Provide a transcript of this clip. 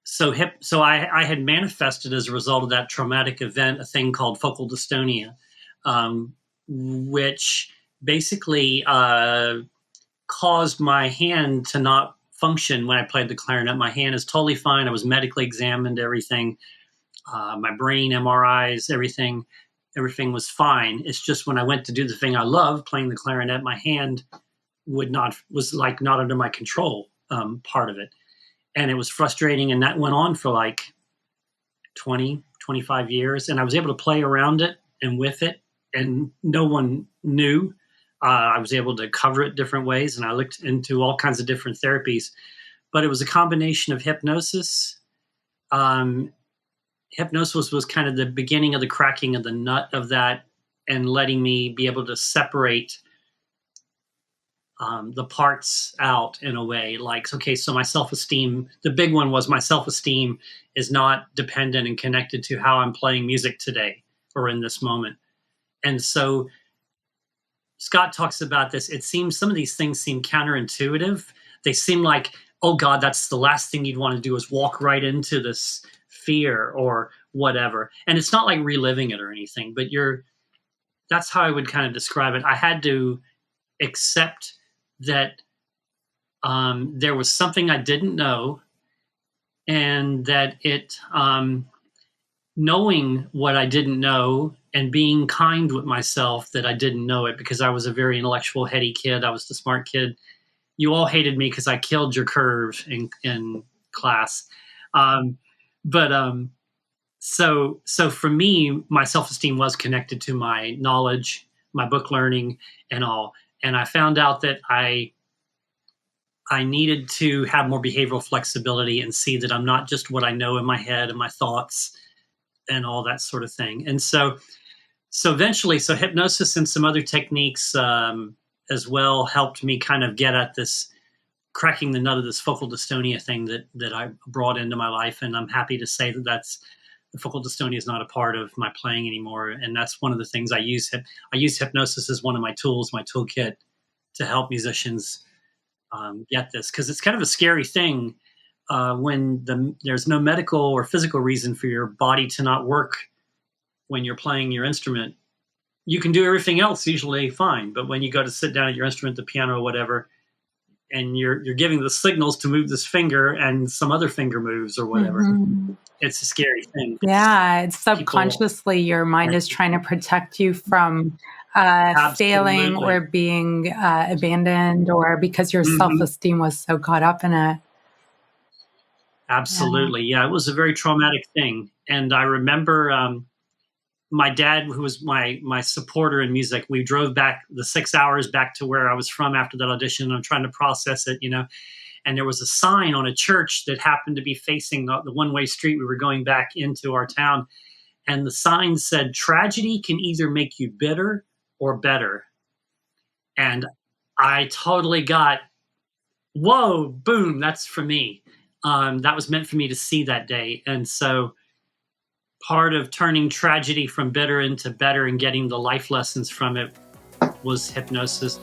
So I had manifested as a result of that traumatic event a thing called focal dystonia, which basically caused my hand to not function when I played the clarinet. My hand is totally fine. I was medically examined, everything, my brain, MRIs, everything was fine. It's just when I went to do the thing I love, playing the clarinet, my hand was like not under my control, part of it. And it was frustrating. And that went on for like 20, 25 years. And I was able to play around it and with it. And no one knew. I was able to cover it different ways. And I looked into all kinds of different therapies. But it was a combination of hypnosis. Hypnosis was kind of the beginning of the cracking of the nut of that and letting me be able to separate the parts out in a way. Like, okay, so my self-esteem, the big one was my self-esteem is not dependent and connected to how I'm playing music today or in this moment. And so Scott talks about this. It seems some of these things seem counterintuitive. They seem like, oh God, that's the last thing you'd want to do is walk right into this fear or whatever. And it's not like reliving it or anything, but that's how I would kind of describe it. I had to accept that there was something I didn't know, and that knowing what I didn't know and being kind with myself that I didn't know it, because I was a very intellectual, heady kid. I was the smart kid. You all hated me because I killed your curve in class. So for me, my self-esteem was connected to my knowledge, my book learning and all. And I found out that I needed to have more behavioral flexibility and see that I'm not just what I know in my head and my thoughts and all that sort of thing. And so eventually, hypnosis and some other techniques as well helped me kind of get at this cracking the nut of this focal dystonia thing that I brought into my life. And I'm happy to say that the focal dystonia is not a part of my playing anymore. And that's one of the things I use. I use hypnosis as one of my tools, my toolkit, to help musicians get this, because it's kind of a scary thing when there's no medical or physical reason for your body to not work when you're playing your instrument. You can do everything else usually fine, but when you go to sit down at your instrument, the piano or whatever, and you're giving the signals to move this finger and some other finger moves or whatever, it's a scary thing. Yeah, it's subconsciously your mind is trying to protect you from failing or being abandoned, or because your self-esteem was so caught up in it. Absolutely. Yeah, it was a very traumatic thing. And I remember my dad, who was my supporter in music, we drove back the 6 hours back to where I was from after that audition. I'm trying to process it, and there was a sign on a church that happened to be facing the one-way street we were going back into our town. And the sign said, "Tragedy can either make you bitter or better." And I totally got, whoa, boom, that's for me. That was meant for me to see that day. And so part of turning tragedy from bitter into better and getting the life lessons from it was hypnosis.